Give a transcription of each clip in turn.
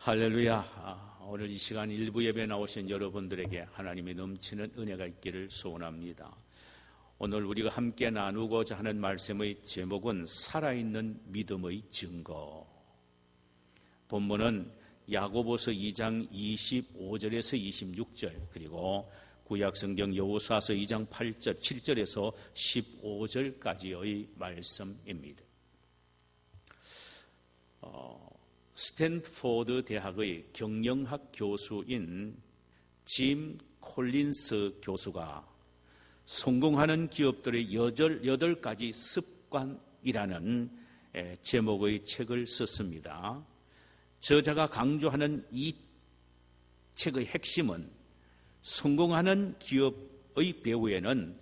할렐루야. 오늘 이 시간 일부 예배에 나오신 여러분들에게 하나님의 넘치는 은혜가 있기를 소원합니다. 오늘 우리가 함께 나누고자 하는 말씀의 제목은 살아있는 믿음의 증거. 본문은 야고보서 2장 25절에서 26절, 그리고 구약성경 여호수아서 2장 8절, 7절에서 15절까지의 말씀입니다. 스탠포드 대학의 경영학 교수인 짐 콜린스 교수가 성공하는 기업들의 8가지 습관이라는 제목의 책을 썼습니다. 저자가 강조하는 이 책의 핵심은 성공하는 기업의 배후에는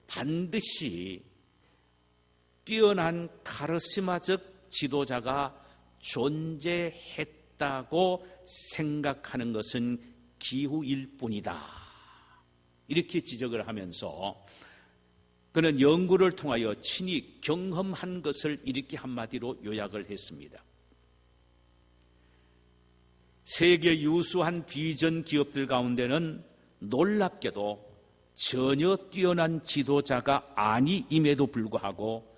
반드시 뛰어난 카리스마적 지도자가 존재했다고 생각하는 것은 기후일 뿐이다. 이렇게 지적을 하면서 그는 연구를 통하여 친히 경험한 것을 이렇게 한마디로 요약을 했습니다. 세계 유수한 비전 기업들 가운데는 놀랍게도 전혀 뛰어난 지도자가 아니임에도 불구하고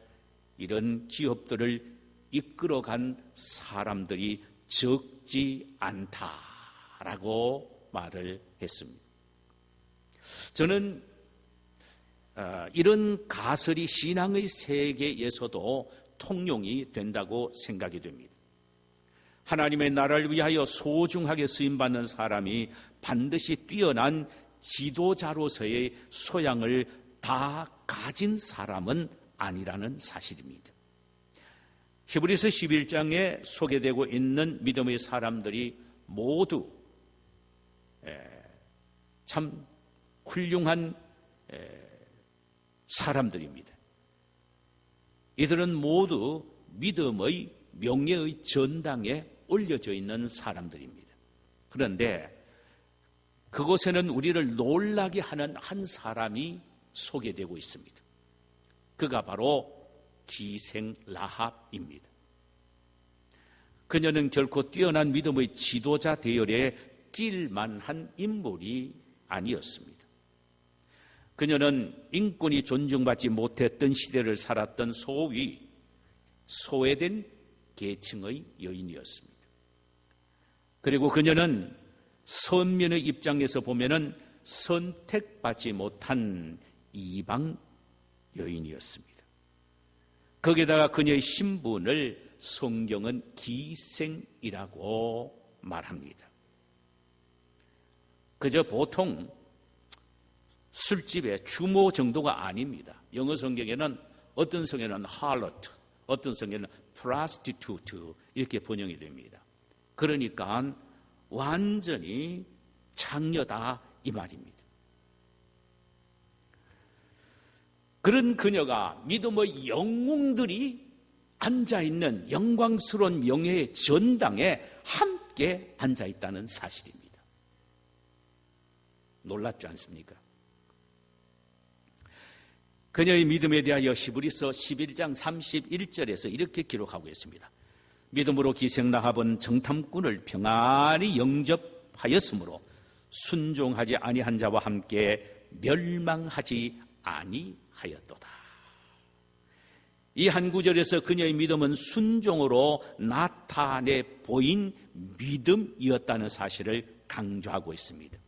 이런 기업들을 이끌어간 사람들이 적지 않다라고 말을 했습니다. 저는 이런 가설이 신앙의 세계에서도 통용이 된다고 생각이 됩니다. 하나님의 나라를 위하여 소중하게 쓰임받는 사람이 반드시 뛰어난 지도자로서의 소양을 다 가진 사람은 아니라는 사실입니다. 히브리서 11장에 소개되고 있는 믿음의 사람들이 모두 참 훌륭한 사람들입니다. 이들은 모두 믿음의 명예의 전당에 올려져 있는 사람들입니다. 그런데 그곳에는 우리를 놀라게 하는 한 사람이 소개되고 있습니다. 그가 바로 기생 라합입니다. 그녀는 결코 뛰어난 믿음의 지도자 대열에 낄만한 인물이 아니었습니다. 그녀는 인권이 존중받지 못했던 시대를 살았던 소위 소외된 계층의 여인이었습니다. 그리고 그녀는 선민의 입장에서 보면은 선택받지 못한 이방 여인이었습니다. 거기에다가 그녀의 신분을 성경은 기생이라고 말합니다. 그저 보통 술집의 주모 정도가 아닙니다. 영어 성경에는 어떤 성에는 harlot, 어떤 성에는 prostitute 이렇게 번역이 됩니다. 그러니까 완전히 장녀다 이 말입니다. 그런 그녀가 믿음의 영웅들이 앉아있는 영광스러운 명예의 전당에 함께 앉아있다는 사실입니다. 놀랍지 않습니까? 그녀의 믿음에 대하여 히브리서 11장 31절에서 이렇게 기록하고 있습니다. 믿음으로 기생 라합은 정탐꾼을 평안히 영접하였으므로 순종하지 아니한 자와 함께 멸망하지 아니하였도다. 이 한 구절에서 그녀의 믿음은 순종으로 나타내 보인 믿음이었다는 사실을 강조하고 있습니다.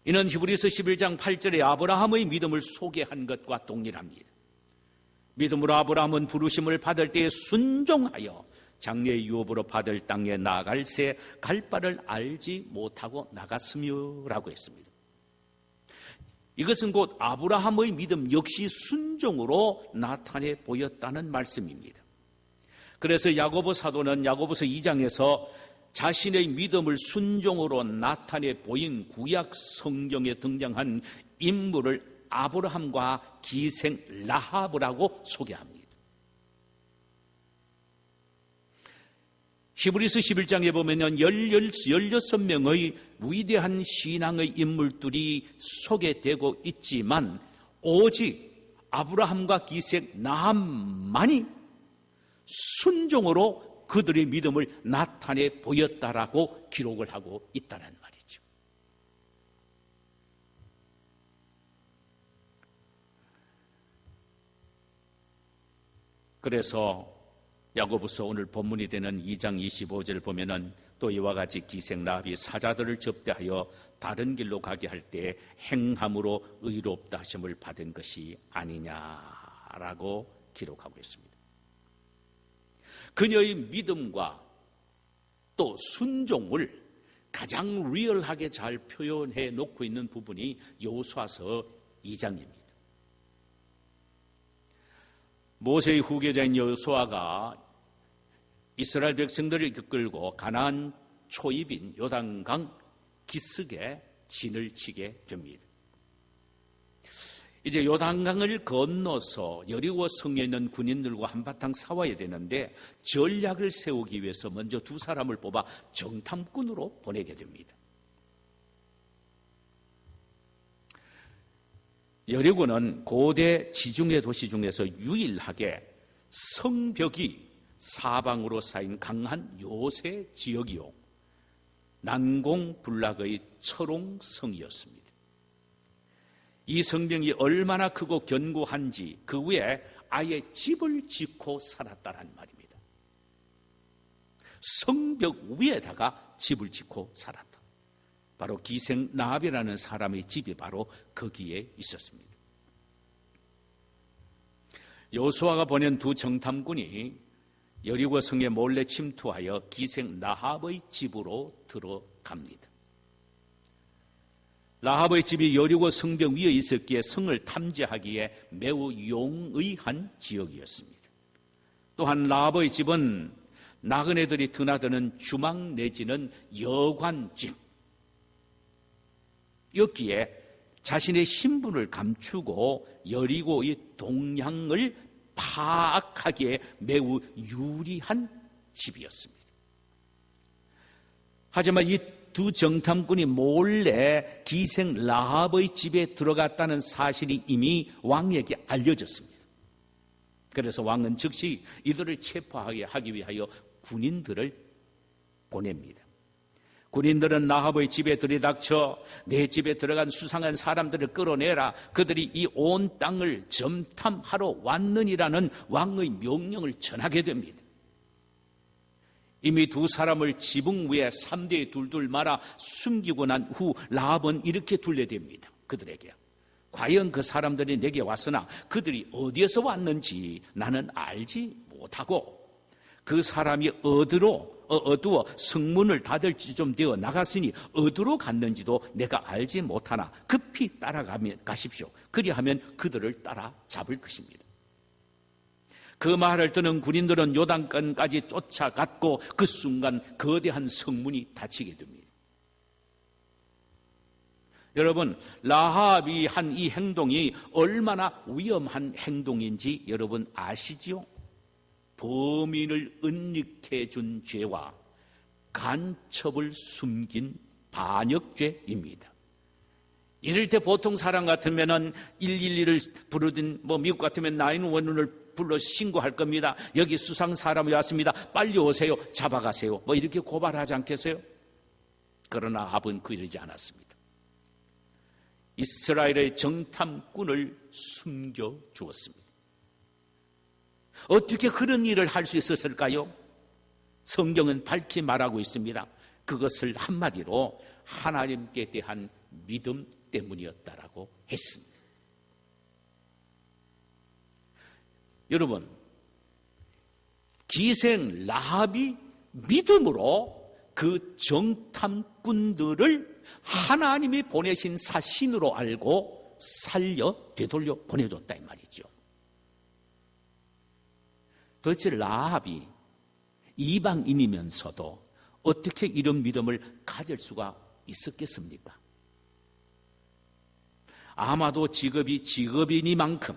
이는 히브리서 11장 8절에 아브라함의 믿음을 소개한 것과 동일합니다. 믿음으로 아브라함은 부르심을 받을 때에 순종하여 장래의 유업으로 받을 땅에 나갈새 갈 바를 알지 못하고 나갔으며라고 했습니다. 이것은 곧 아브라함의 믿음 역시 순종으로 나타내 보였다는 말씀입니다. 그래서 야고보 사도는 야고보서 2장에서 자신의 믿음을 순종으로 나타내 보인 구약 성경에 등장한 인물을 아브라함과 기생 라합이라고 소개합니다. 히브리서 11장에 보면 16명의 위대한 신앙의 인물들이 소개되고 있지만 오직 아브라함과 기생 라합만이 순종으로 그들의 믿음을 나타내 보였다라고 기록을 하고 있다는 말이죠. 그래서 야고보서 오늘 본문이 되는 2장 25절 보면은 또 이와 같이 기생 라합이 사자들을 접대하여 다른 길로 가게 할 때 행함으로 의롭다 하심을 받은 것이 아니냐라고 기록하고 있습니다. 그녀의 믿음과 또 순종을 가장 리얼하게 잘 표현해 놓고 있는 부분이 여호수아서 2장입니다. 모세의 후계자인 여호수아가 이스라엘 백성들을 이끌고 가나안 초입인 요단강 기슭에 진을 치게 됩니다. 이제 요단강을 건너서 여리고 성에 있는 군인들과 한바탕 싸워야 되는데 전략을 세우기 위해서 먼저 두 사람을 뽑아 정탐꾼으로 보내게 됩니다. 여리고는 고대 지중해 도시 중에서 유일하게 성벽이 사방으로 쌓인 강한 요새 지역이요, 난공불락의 철옹성이었습니다. 이 성벽이 얼마나 크고 견고한지 그 위에 아예 집을 짓고 살았다는 말입니다. 성벽 위에다가 집을 짓고 살았다. 바로 기생 라합이라는 사람의 집이 바로 거기에 있었습니다. 여호수아가 보낸 두 정탐꾼이 여리고 성에 몰래 침투하여 기생 라합의 집으로 들어갑니다. 라합의 집이 여리고 성벽 위에 있었기에 성을 탐지하기에 매우 용의한 지역이었습니다. 또한 라합의 집은 나그네들이 드나드는 주막 내지는 여관집, 였기에 자신의 신분을 감추고 여리고의 동향을 파악하기에 매우 유리한 집이었습니다. 하지만 이 두 정탐꾼이 몰래 기생 라합의 집에 들어갔다는 사실이 이미 왕에게 알려졌습니다. 그래서 왕은 즉시 이들을 체포하게 하기 위하여 군인들을 보냅니다. 군인들은 라합의 집에 들이닥쳐 내 집에 들어간 수상한 사람들을 끌어내라, 그들이 이 온 땅을 점탐하러 왔느니라는 왕의 명령을 전하게 됩니다. 이미 두 사람을 지붕 위에 3대에 둘둘 말아 숨기고 난 후 라합은 이렇게 둘레댑니다. 그들에게 과연 그 사람들이 내게 왔으나 그들이 어디에서 왔는지 나는 알지 못하고 그 사람이 어두워 성문을 닫을 지좀 되어 나갔으니 어디로 갔는지도 내가 알지 못하나 급히 따라가십시오. 그리하면 그들을 따라 잡을 것입니다. 그 말을 듣는 군인들은 요단강까지 쫓아갔고 그 순간 거대한 성문이 닫히게 됩니다. 여러분, 라합이 한 이 행동이 얼마나 위험한 행동인지 여러분 아시지요? 범인을 은닉해 준 죄와 간첩을 숨긴 반역죄입니다. 이럴 때 보통 사람 같으면은 112를 부르든 미국 같으면 911을 불러 신고할 겁니다. 여기 수상 사람이 왔습니다. 빨리 오세요. 잡아가세요. 이렇게 고발하지 않겠어요? 그러나 아합은 그러지 않았습니다. 이스라엘의 정탐꾼을 숨겨 주었습니다. 어떻게 그런 일을 할 수 있었을까요? 성경은 밝히 말하고 있습니다. 그것을 한마디로 하나님께 대한 믿음 때문이었다라고 했습니다. 여러분, 기생 라합이 믿음으로 그 정탐꾼들을 하나님이 보내신 사신으로 알고 되돌려 보내줬다 이 말이죠. 도대체 라합이 이방인이면서도 어떻게 이런 믿음을 가질 수가 있었겠습니까? 아마도 직업이니만큼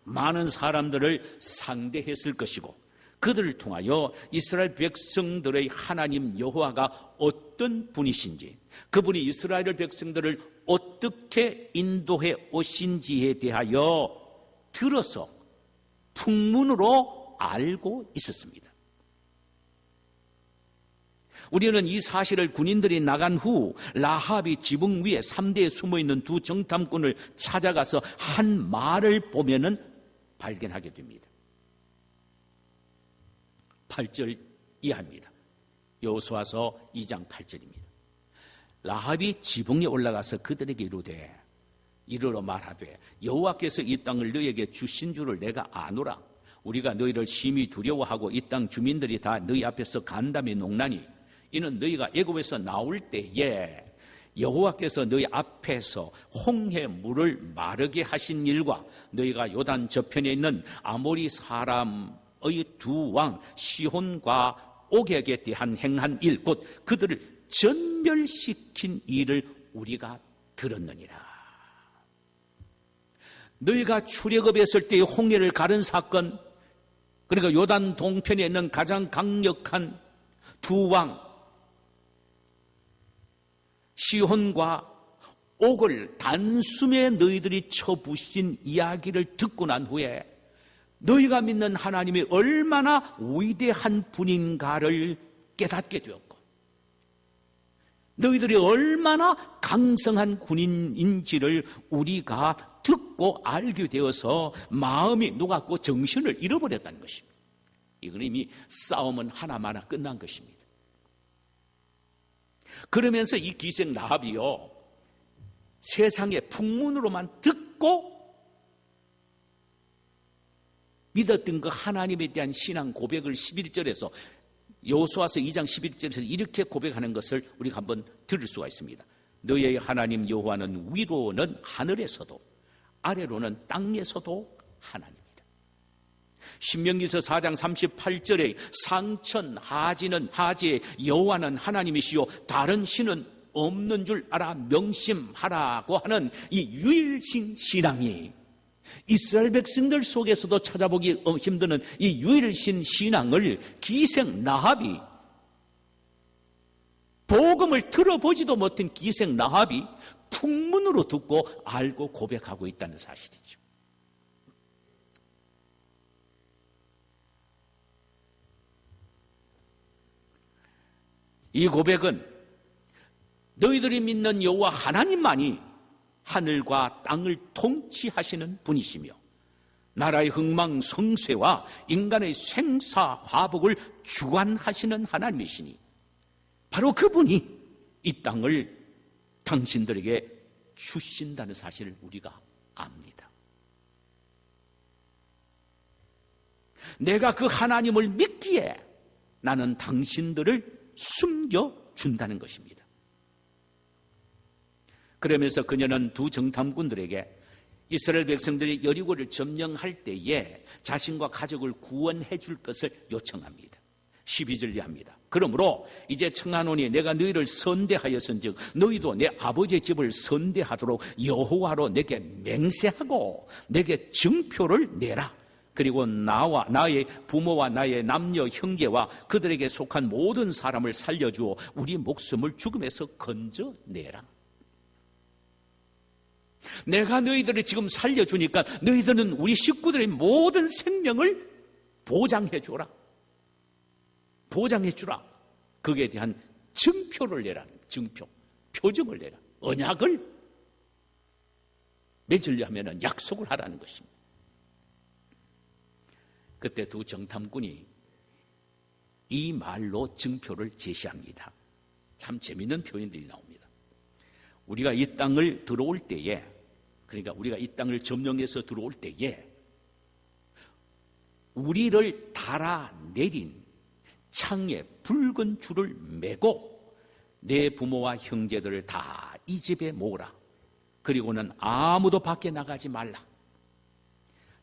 많은 사람들을 상대했을 것이고 그들을 통하여 이스라엘 백성들의 하나님 여호와가 어떤 분이신지, 그분이 이스라엘 백성들을 어떻게 인도해 오신지에 대하여 들어서 풍문으로 알고 있었습니다. 우리는 이 사실을 군인들이 나간 후 라합이 지붕 위에 3대에 숨어있는 두 정탐꾼을 찾아가서 한 말을 보면은 발견하게 됩니다. 8절 이하입니다. 여호수아서 2장 8절입니다. 라합이 지붕에 올라가서 그들에게 이르러 말하되 여호와께서 이 땅을 너희에게 주신 줄을 내가 아노라. 우리가 너희를 심히 두려워하고 이 땅 주민들이 다 너희 앞에서 간담이 녹나니 이는 너희가 애굽에서 나올 때에 여호와께서 너희 앞에서 홍해 물을 마르게 하신 일과 너희가 요단 저편에 있는 아모리 사람의 두 왕 시혼과 옥에게 대한 행한 일, 곧 그들을 전멸시킨 일을 우리가 들었느니라. 너희가 출애굽했을 때의 홍해를 가른 사건, 그러니까 요단 동편에 있는 가장 강력한 두 왕 시혼과 옥을 단숨에 너희들이 쳐부신 이야기를 듣고 난 후에 너희가 믿는 하나님이 얼마나 위대한 분인가를 깨닫게 되었고 너희들이 얼마나 강성한 군인인지를 우리가 듣고 알게 되어서 마음이 녹았고 정신을 잃어버렸다는 것입니다. 이건 이미 싸움은 하나마나 끝난 것입니다. 그러면서 이 기생 라합이요, 세상의 풍문으로만 듣고 믿었던 그 하나님에 대한 신앙 고백을 11절에서 여호수아서 2장 11절에서 이렇게 고백하는 것을 우리가 한번 들을 수가 있습니다. 너희의 하나님 여호와는 위로는 하늘에서도 아래로는 땅에서도 하나님이다. 신명기서 4장 38절에 상천 하지는 하지의 여호와는 하나님이시요 다른 신은 없는 줄 알아 명심하라고 하는 이 유일신 신앙이 이스라엘 백성들 속에서도 찾아보기 힘드는 이 유일신 신앙을 기생 라합이, 복음을 들어보지도 못한 기생 라합이 풍문으로 듣고 알고 고백하고 있다는 사실이죠. 이 고백은 너희들이 믿는 여호와 하나님만이 하늘과 땅을 통치하시는 분이시며 나라의 흥망성쇠와 인간의 생사화복을 주관하시는 하나님이시니 바로 그분이 이 땅을 당신들에게 주신다는 사실을 우리가 압니다. 내가 그 하나님을 믿기에 나는 당신들을 숨겨준다는 것입니다. 그러면서 그녀는 두 정탐꾼들에게 이스라엘 백성들이 여리고를 점령할 때에 자신과 가족을 구원해 줄 것을 요청합니다. 12절 이하입니다. 그러므로 이제 청하노니 내가 너희를 선대하였은즉 너희도 내 아버지의 집을 선대하도록 여호와로 내게 맹세하고 내게 증표를 내라. 그리고 나와 나의 부모와 나의 남녀 형제와 그들에게 속한 모든 사람을 살려주어 우리 목숨을 죽음에서 건져내라. 내가 너희들을 지금 살려주니까 너희들은 우리 식구들의 모든 생명을 보장해주라. 보장해주라. 거기에 대한 증표를 내라. 증표, 표정을 내라. 언약을 맺으려 하면 약속을 하라는 것입니다. 그때 두 정탐꾼이 이 말로 증표를 제시합니다. 참 재미있는 표현들이 나옵니다. 우리가 이 땅을 들어올 때에, 그러니까 우리가 이 땅을 점령해서 들어올 때에 우리를 달아내린 창에 붉은 줄을 메고 내 부모와 형제들을 다 이 집에 모으라. 그리고는 아무도 밖에 나가지 말라.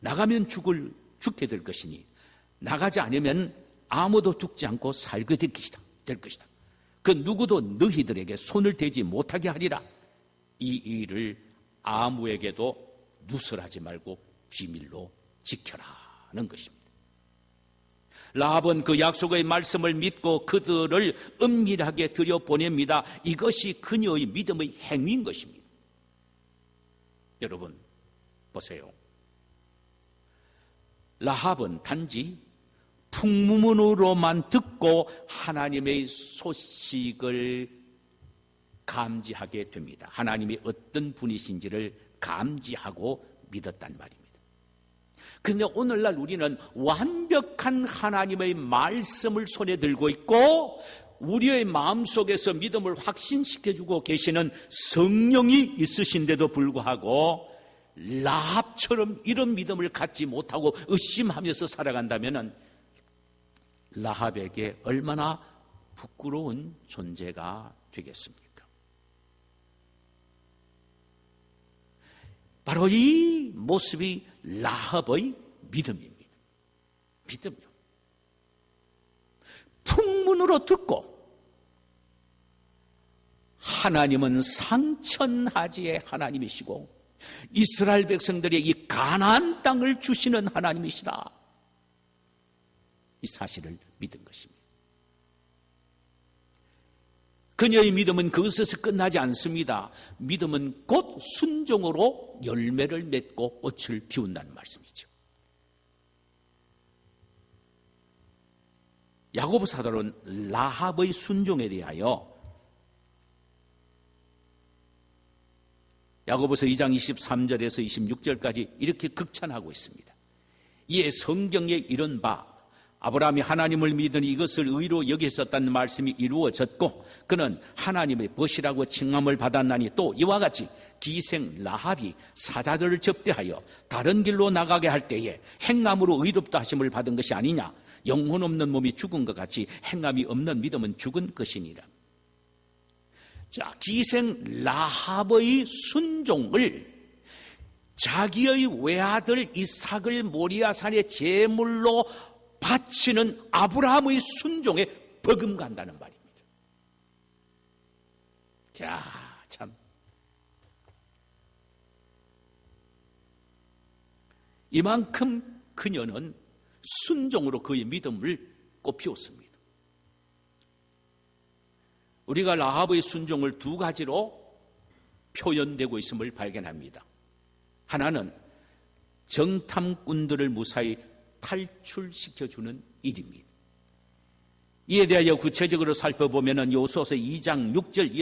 나가면 죽게 될 것이니 나가지 않으면 아무도 죽지 않고 살게 될 것이다. 그 누구도 너희들에게 손을 대지 못하게 하리라. 이 일을 아무에게도 누설하지 말고 비밀로 지켜라는 것입니다. 라합은 그 약속의 말씀을 믿고 그들을 은밀하게 들여보냅니다. 이것이 그녀의 믿음의 행위인 것입니다. 여러분 보세요. 라합은 단지 풍문으로만 듣고 하나님의 소식을 감지하게 됩니다. 하나님이 어떤 분이신지를 감지하고 믿었단 말입니다. 그런데 오늘날 우리는 완벽한 하나님의 말씀을 손에 들고 있고 우리의 마음속에서 믿음을 확신시켜주고 계시는 성령이 있으신데도 불구하고 라합처럼 이런 믿음을 갖지 못하고 의심하면서 살아간다면 라합에게 얼마나 부끄러운 존재가 되겠습니까? 바로 이 모습이 라합의 믿음입니다. 믿음요. 풍문으로 듣고 하나님은 상천하지의 하나님이시고 이스라엘 백성들의 이 가나안 땅을 주시는 하나님이시다. 이 사실을 믿은 것입니다. 그녀의 믿음은 그것에서 끝나지 않습니다. 믿음은 곧 순종으로 열매를 맺고 꽃을 피운다는 말씀이죠. 야고보 사도는 라합의 순종에 대하여 야고보서 2장 23절에서 26절까지 이렇게 극찬하고 있습니다. 이에 성경에 이른 바 아브라함이 하나님을 믿으니 이것을 의로 여겼었다는 말씀이 이루어졌고 그는 하나님의 벗이라고 칭함을 받았나니 또 이와 같이 기생 라합이 사자들을 접대하여 다른 길로 나가게 할 때에 행함으로 의롭다 하심을 받은 것이 아니냐. 영혼 없는 몸이 죽은 것 같이 행함이 없는 믿음은 죽은 것이니라. 자, 기생 라합의 순종을 자기의 외아들 이삭을 모리아산의 제물로 바치는 아브라함의 순종에 버금간다는 말입니다. 자, 참. 이만큼 그녀는 순종으로 그의 믿음을 꽃피웠습니다. 우리가 라합의 순종을 두 가지로 표현되고 있음을 발견합니다. 하나는 정탐꾼들을 무사히 탈출시켜주는 일입니다. 이에 대하여 구체적으로 살펴보면 요수아서 2장 6절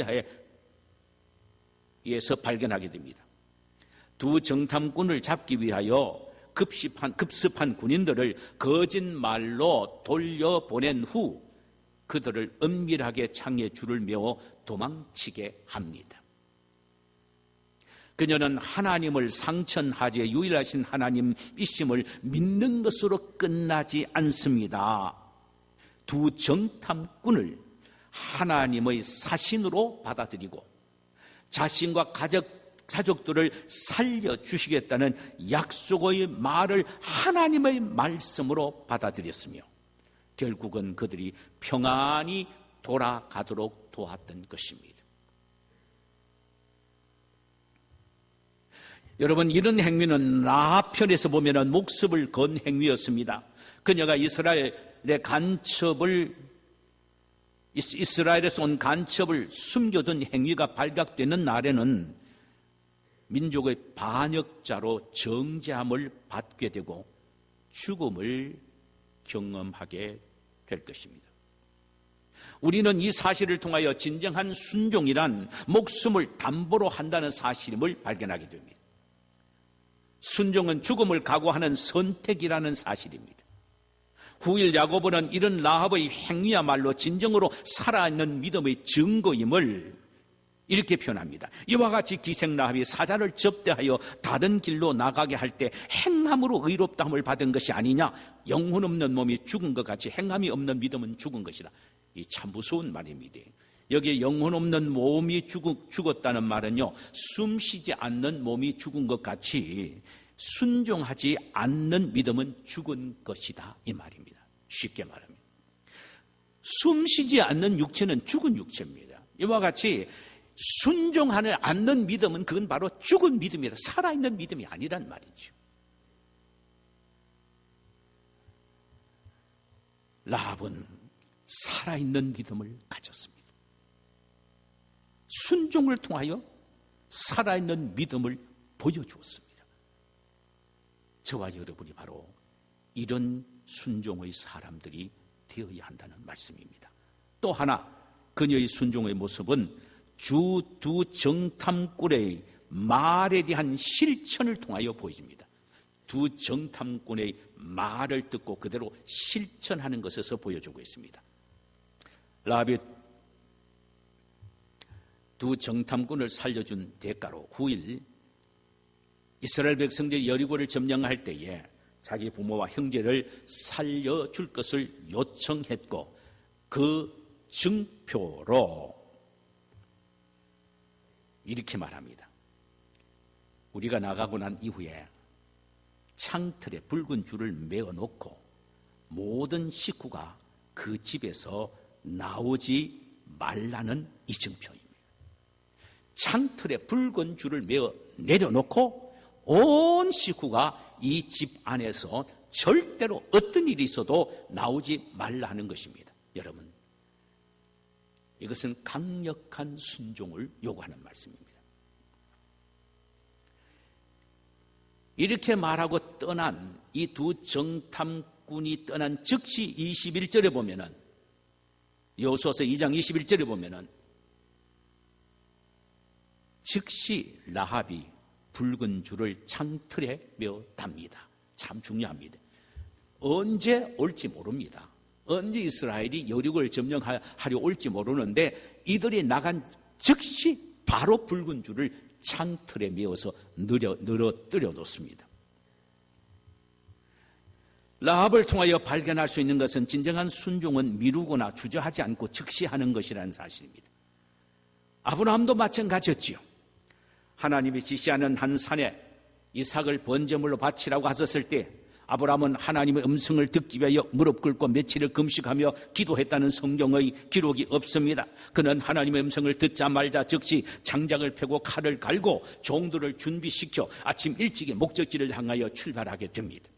이하에서 발견하게 됩니다. 두 정탐꾼을 잡기 위하여 급습한 군인들을 거짓말로 돌려보낸 후 그들을 은밀하게 창에 줄을 메워 도망치게 합니다. 그녀는 하나님을 상천하지의 유일하신 하나님이심을 믿는 것으로 끝나지 않습니다. 두 정탐꾼을 하나님의 사신으로 받아들이고 자신과 가족들을 살려주시겠다는 약속의 말을 하나님의 말씀으로 받아들였으며 결국은 그들이 평안히 돌아가도록 도왔던 것입니다. 여러분, 이런 행위는 라합 편에서 보면 목숨을 건 행위였습니다. 그녀가 이스라엘에서 온 간첩을 숨겨둔 행위가 발각되는 날에는 민족의 반역자로 정죄함을 받게 되고 죽음을 경험하게 될 것입니다. 우리는 이 사실을 통하여 진정한 순종이란 목숨을 담보로 한다는 사실임을 발견하게 됩니다. 순종은 죽음을 각오하는 선택이라는 사실입니다. 9일 야고보는 이런 라합의 행위야말로 진정으로 살아있는 믿음의 증거임을 이렇게 표현합니다. 이와 같이 기생 라합이 사자를 접대하여 다른 길로 나가게 할 때 행함으로 의롭다함을 받은 것이 아니냐. 영혼 없는 몸이 죽은 것 같이 행함이 없는 믿음은 죽은 것이다. 이 참 무서운 말입니다. 여기에 영혼 없는 몸이 죽었다는 말은요, 숨쉬지 않는 몸이 죽은 것 같이 순종하지 않는 믿음은 죽은 것이다, 이 말입니다. 쉽게 말하면 숨쉬지 않는 육체는 죽은 육체입니다. 이와 같이 순종하지 않는 믿음은 그건 바로 죽은 믿음이다. 살아있는 믿음이 아니란 말이죠. 라합은 살아있는 믿음을 가졌습니다. 순종을 통하여 살아있는 믿음을 보여주었습니다. 저와 여러분이 바로 이런 순종의 사람들이 되어야 한다는 말씀입니다. 또 하나 그녀의 순종의 모습은 주 두 정탐꾼의 말에 대한 실천을 통하여 보여집니다. 두 정탐꾼의 말을 듣고 그대로 실천하는 것에서 보여주고 있습니다. 라합이 두 정탐꾼을 살려준 대가로 9일 이스라엘 백성들이 여리고를 점령할 때에 자기 부모와 형제를 살려줄 것을 요청했고 그 증표로 이렇게 말합니다. 우리가 나가고 난 이후에 창틀에 붉은 줄을 메어놓고 모든 식구가 그 집에서 나오지 말라는 이 증표입니다. 창틀에 붉은 줄을 메어 내려놓고 온 식구가 이 집 안에서 절대로 어떤 일이 있어도 나오지 말라 하는 것입니다. 여러분, 이것은 강력한 순종을 요구하는 말씀입니다. 이렇게 말하고 떠난 이 두 정탐꾼이 떠난 즉시 21절에 보면은 여호수아서 2장 21절에 보면은 즉시 라합이 붉은 줄을 창틀에 메어 답니다. 참 중요합니다. 언제 올지 모릅니다. 언제 이스라엘이 여리고를 점령하려 올지 모르는데 이들이 나간 즉시 바로 붉은 줄을 창틀에 메어서 늘어뜨려 놓습니다. 라합을 통하여 발견할 수 있는 것은 진정한 순종은 미루거나 주저하지 않고 즉시 하는 것이라는 사실입니다. 아브라함도 마찬가지였지요. 하나님이 지시하는 한 산에 이삭을 번제물로 바치라고 하셨을 때 아브라함은 하나님의 음성을 듣기 위하여 무릎 꿇고 며칠을 금식하며 기도했다는 성경의 기록이 없습니다. 그는 하나님의 음성을 듣자 말자 즉시 장작을 패고 칼을 갈고 종들을 준비시켜 아침 일찍이 목적지를 향하여 출발하게 됩니다.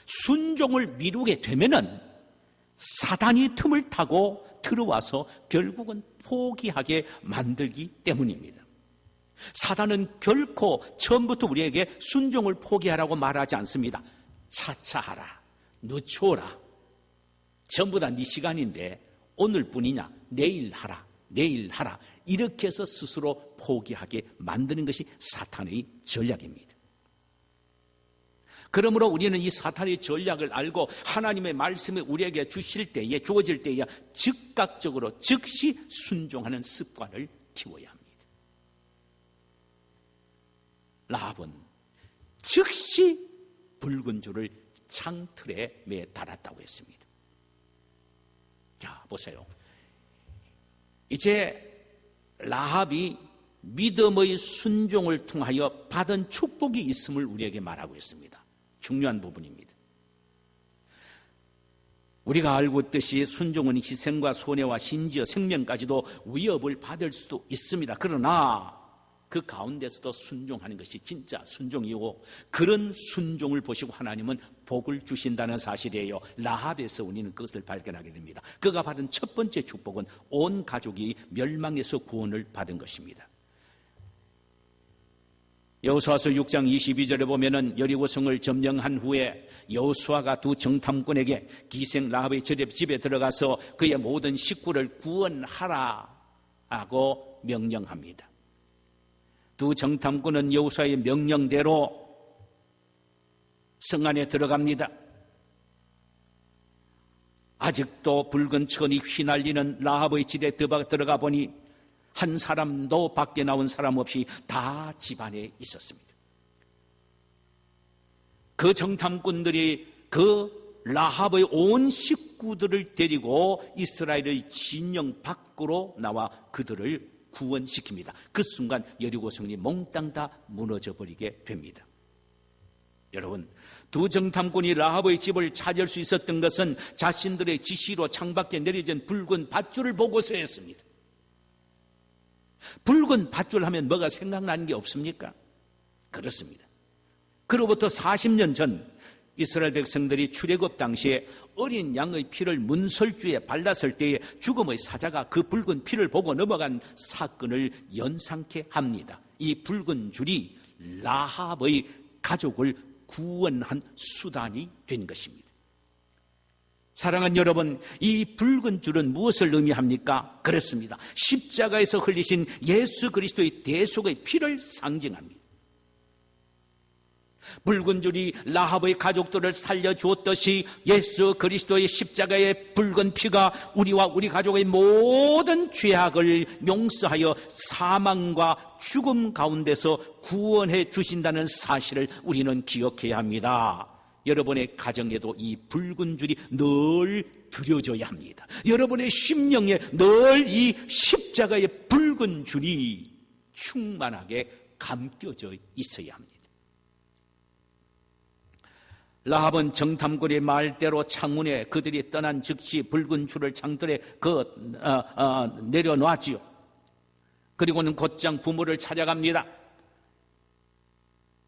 순종을 미루게 되면은 사단이 틈을 타고 들어와서 결국은 포기하게 만들기 때문입니다. 사단은 결코 처음부터 우리에게 순종을 포기하라고 말하지 않습니다. 차차 하라, 늦춰라, 전부 다 네 시간인데 오늘뿐이냐, 내일 하라, 내일 하라, 이렇게 해서 스스로 포기하게 만드는 것이 사탄의 전략입니다. 그러므로 우리는 이 사탄의 전략을 알고 하나님의 말씀을 우리에게 주어질 때에 즉각적으로 즉시 순종하는 습관을 키워야 합니다. 라합은 즉시 붉은 줄을 창틀에 매 달았다고 했습니다. 자, 보세요. 이제 라합이 믿음의 순종을 통하여 받은 축복이 있음을 우리에게 말하고 있습니다. 중요한 부분입니다. 우리가 알고 있듯이 순종은 희생과 손해와 심지어 생명까지도 위협을 받을 수도 있습니다. 그러나 그 가운데서도 순종하는 것이 진짜 순종이고 그런 순종을 보시고 하나님은 복을 주신다는 사실이에요. 라합에서 우리는 그것을 발견하게 됩니다. 그가 받은 첫 번째 축복은 온 가족이 멸망에서 구원을 받은 것입니다. 여호수아서 6장 22절에 보면은 여리고성을 점령한 후에 여호수아가 두 정탐꾼에게 기생 라합의 집에 들어가서 그의 모든 식구를 구원하라 하고 명령합니다. 두 정탐꾼은 여호수아의 명령대로 성 안에 들어갑니다. 아직도 붉은 천이 휘날리는 라합의 집에 들어가 보니 한 사람도 밖에 나온 사람 없이 다 집안에 있었습니다. 그 정탐꾼들이 그 라합의 온 식구들을 데리고 이스라엘의 진영 밖으로 나와 그들을 구원시킵니다. 그 순간 여리고성이 몽땅 다 무너져 버리게 됩니다. 여러분, 두 정탐꾼이 라합의 집을 찾을 수 있었던 것은 자신들의 지시로 창밖에 내려진 붉은 밧줄을 보고서였습니다. 붉은 밧줄 하면 뭐가 생각나는 게 없습니까? 그렇습니다. 그로부터 40년 전 이스라엘 백성들이 출애굽 당시에 어린 양의 피를 문설주에 발랐을 때에 죽음의 사자가 그 붉은 피를 보고 넘어간 사건을 연상케 합니다. 이 붉은 줄이 라합의 가족을 구원한 수단이 된 것입니다. 사랑하는 여러분, 이 붉은 줄은 무엇을 의미합니까? 그렇습니다. 십자가에서 흘리신 예수 그리스도의 대속의 피를 상징합니다. 붉은 줄이 라합의 가족들을 살려주었듯이 예수 그리스도의 십자가의 붉은 피가 우리와 우리 가족의 모든 죄악을 용서하여 사망과 죽음 가운데서 구원해 주신다는 사실을 우리는 기억해야 합니다. 여러분의 가정에도 이 붉은 줄이 늘 드려져야 합니다. 여러분의 심령에 늘 이 십자가의 붉은 줄이 충만하게 감겨져 있어야 합니다. 라합은 정탐꾼의 말대로 창문에 그들이 떠난 즉시 붉은 줄을 창틀에 내려놓았지요. 그리고는 곧장 부모를 찾아갑니다.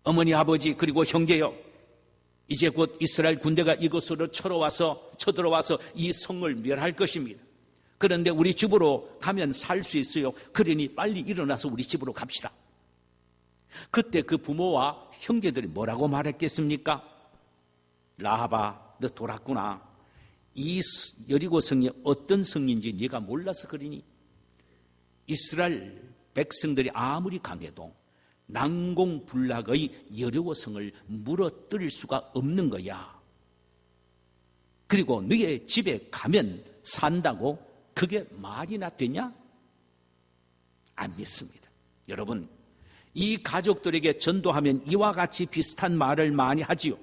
어머니, 아버지, 그리고 형제여, 이제 곧 이스라엘 군대가 이곳으로 쳐들어와서 이 성을 멸할 것입니다. 그런데 우리 집으로 가면 살 수 있어요. 그러니 빨리 일어나서 우리 집으로 갑시다. 그때 그 부모와 형제들이 뭐라고 말했겠습니까? 라합아, 너 돌았구나. 이 여리고 성이 어떤 성인지 네가 몰라서 그러니? 이스라엘 백성들이 아무리 강해도 난공불락의 여리고 성을 무너뜨릴 수가 없는 거야. 그리고 너의 집에 가면 산다고 그게 말이나 되냐? 안 믿습니다. 여러분, 이 가족들에게 전도하면 이와 같이 비슷한 말을 많이 하지요.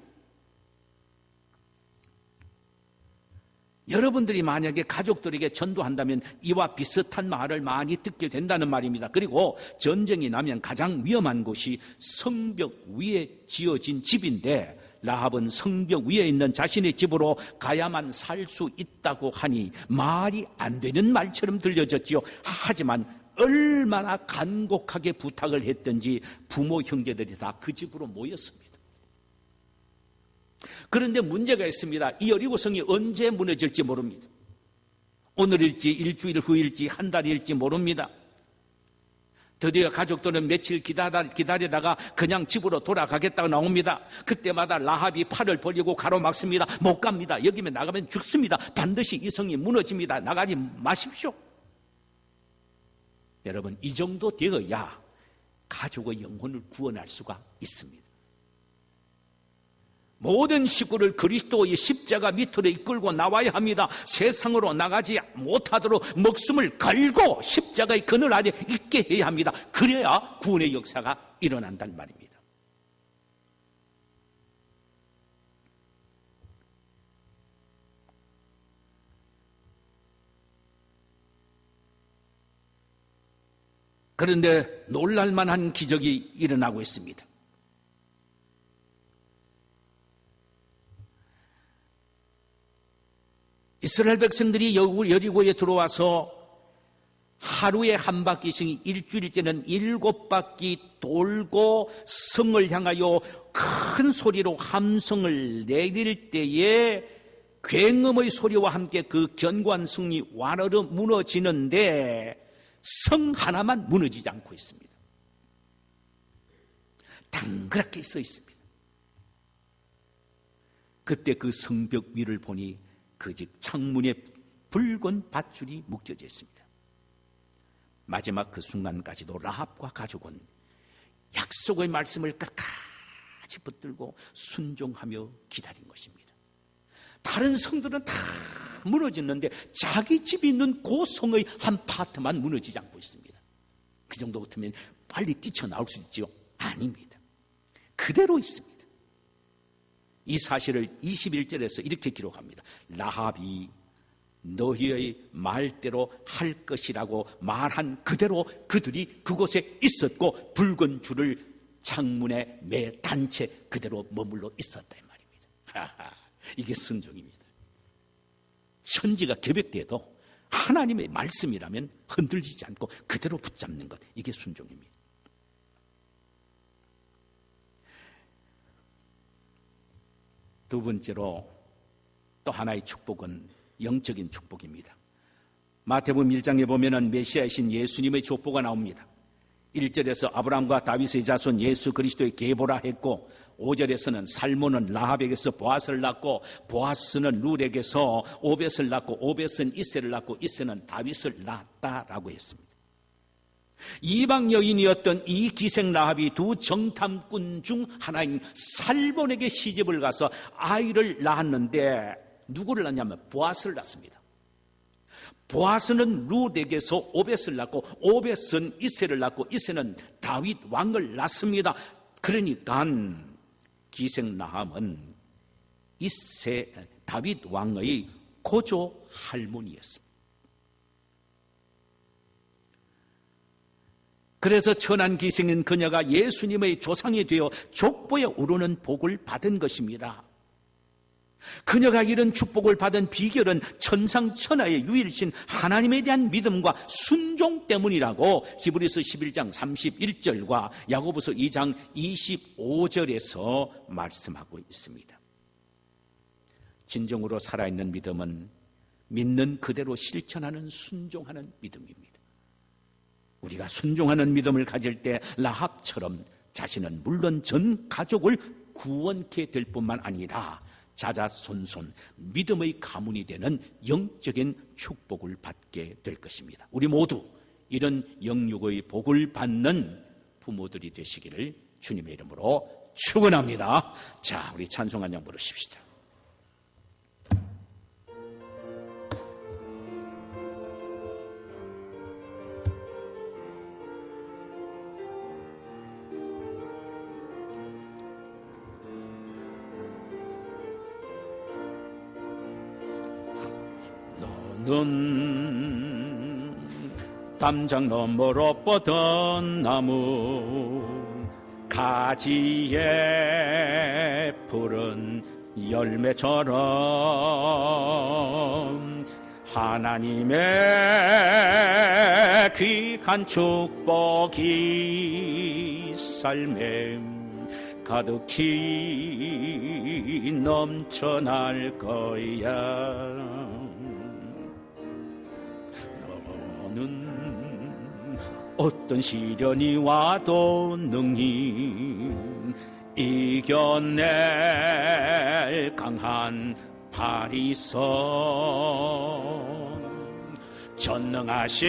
여러분들이 만약에 가족들에게 전도한다면 이와 비슷한 말을 많이 듣게 된다는 말입니다. 그리고 전쟁이 나면 가장 위험한 곳이 성벽 위에 지어진 집인데 라합은 성벽 위에 있는 자신의 집으로 가야만 살 수 있다고 하니 말이 안 되는 말처럼 들려졌지요. 하지만 얼마나 간곡하게 부탁을 했던지 부모 형제들이 다 그 집으로 모였습니다. 그런데 문제가 있습니다. 이 여리고성이 언제 무너질지 모릅니다. 오늘일지 일주일 후일지 한 달일지 모릅니다. 드디어 가족들은 며칠 기다리다가 그냥 집으로 돌아가겠다고 나옵니다. 그때마다 라합이 팔을 벌리고 가로막습니다. 못 갑니다. 여기면 나가면 죽습니다. 반드시 이 성이 무너집니다. 나가지 마십시오. 여러분, 이 정도 되어야 가족의 영혼을 구원할 수가 있습니다. 모든 식구를 그리스도의 십자가 밑으로 이끌고 나와야 합니다. 세상으로 나가지 못하도록 목숨을 걸고 십자가의 그늘 아래 있게 해야 합니다. 그래야 구원의 역사가 일어난단 말입니다. 그런데 놀랄만한 기적이 일어나고 있습니다. 이스라엘 백성들이 여리고에 들어와서 하루에 한 바퀴씩 일주일째는 7바퀴 돌고 성을 향하여 큰 소리로 함성을 내릴 때에 굉음의 소리와 함께 그 견고한 성이 와르르 무너지는데 성 하나만 무너지지 않고 있습니다. 당그랗게 서 있습니다. 그때 그 성벽 위를 보니 그 집 창문에 붉은 밧줄이 묶여져 있습니다. 마지막 그 순간까지도 라합과 가족은 약속의 말씀을 끝까지 붙들고 순종하며 기다린 것입니다. 다른 성들은 다 무너졌는데 자기 집이 있는 그 성의 한 파트만 무너지지 않고 있습니다. 그 정도 같으면 빨리 뛰쳐나올 수 있죠? 아닙니다. 그대로 있습니다. 이 사실을 21절에서 이렇게 기록합니다. 라합이 너희의 말대로 할 것이라고 말한 그대로 그들이 그곳에 있었고 붉은 줄을 창문에 매 단채 그대로 머물러 있었다 이 말입니다. 이게 순종입니다. 천지가 개벽돼도 하나님의 말씀이라면 흔들리지 않고 그대로 붙잡는 것, 이게 순종입니다. 두 번째로 또 하나의 축복은 영적인 축복입니다. 마태복음 1장에 보면은 메시아이신 예수님의 족보가 나옵니다. 1절에서 아브라함과 다윗의 자손 예수 그리스도의 계보라 했고 5절에서는 살몬은 라합에게서 보아스를 낳고 보아스는 룰에게서 오벳을 낳고 오벳은 이새를 낳고 이새는 다윗을 낳았다라고 했습니다. 이방 여인이었던 이 기생 라합이 두 정탐꾼 중 하나인 살몬에게 시집을 가서 아이를 낳았는데 누구를 낳냐면 보아스를 낳습니다. 보아스는 룻에게서 오벳을 낳고 오벳은 이새를 낳고 이새는 다윗 왕을 낳습니다. 그러니까 기생 라합은 다윗 왕의 고조 할머니였습니다. 그래서 천한 기생인 그녀가 예수님의 조상이 되어 족보에 오르는 복을 받은 것입니다. 그녀가 이런 축복을 받은 비결은 천상천하의 유일신 하나님에 대한 믿음과 순종 때문이라고 히브리서 11장 31절과 야고보서 2장 25절에서 말씀하고 있습니다. 진정으로 살아있는 믿음은 믿는 그대로 실천하는 순종하는 믿음입니다. 우리가 순종하는 믿음을 가질 때 라합처럼 자신은 물론 전 가족을 구원케 될 뿐만 아니라 자자손손 믿음의 가문이 되는 영적인 축복을 받게 될 것입니다. 우리 모두 이런 영육의 복을 받는 부모들이 되시기를 주님의 이름으로 축원합니다. 자, 우리 찬송 한 장 부르십시다. 너는 담장 너머로 뻗은 나무 가지에 푸른 열매처럼 하나님의 귀한 축복이 삶에 가득히 넘쳐날 거야. 너는 어떤 시련이 와도 능히 이겨낼 강한 팔이 있어. 전능하신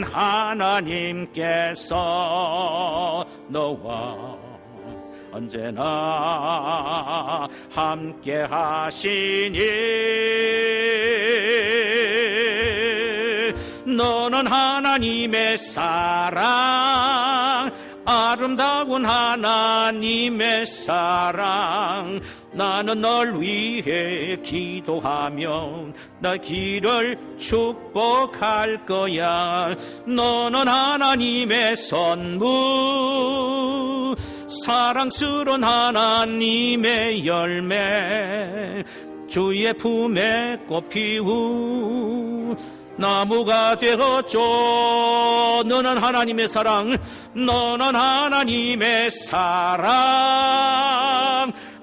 하나님께서 너와 언제나 함께 하시니 너는 하나님의 사랑, 아름다운 하나님의 사랑. 나는 널 위해 기도하며 나 길을 축복할 거야. 너는 하나님의 선물, 사랑스러운 하나님의 열매, 주의 품에 꽃 피우 나무가 되어줘. 너는 하나님의 사랑, 너는 하나님의 사랑,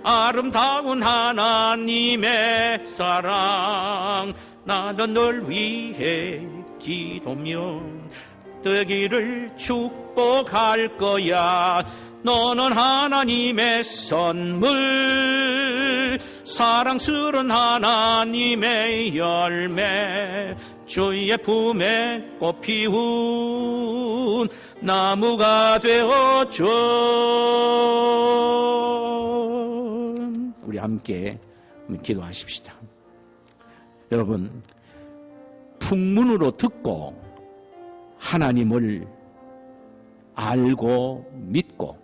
아름다운 하나님의 사랑. 나는 널 위해 기도며 되기를 축복할 거야. 너는 하나님의 선물, 사랑스러운 하나님의 열매, 주의 품에 꽃 피운 나무가 되어줘. 우리 함께 기도하십시다. 여러분, 풍문으로 듣고 하나님을 알고 믿고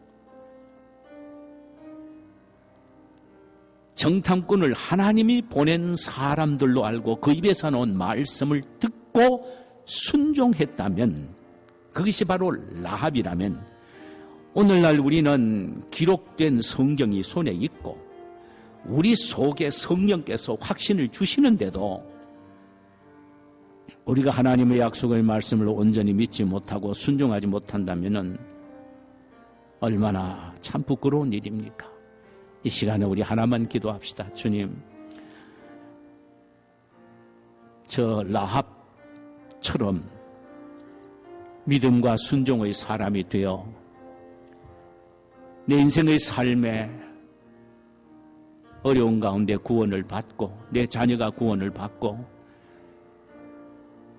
정탐꾼을 하나님이 보낸 사람들로 알고 그 입에서 나온 말씀을 듣고 순종했다면, 그것이 바로 라합이라면, 오늘날 우리는 기록된 성경이 손에 있고 우리 속에 성령께서 확신을 주시는데도 우리가 하나님의 약속의 말씀을 온전히 믿지 못하고 순종하지 못한다면 얼마나 참 부끄러운 일입니까? 이 시간에 우리 하나만 기도합시다. 주님, 저 라합처럼 믿음과 순종의 사람이 되어 내 인생의 삶에 어려운 가운데 구원을 받고 내 자녀가 구원을 받고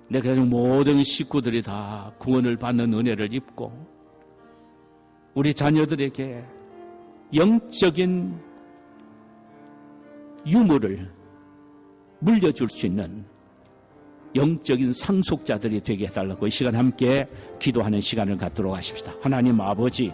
내 가족 모든 식구들이 다 구원을 받는 은혜를 입고 우리 자녀들에게 영적인 유물을 물려줄 수 있는 영적인 상속자들이 되게 해달라고 이 시간 함께 기도하는 시간을 갖도록 하십시다. 하나님 아버지,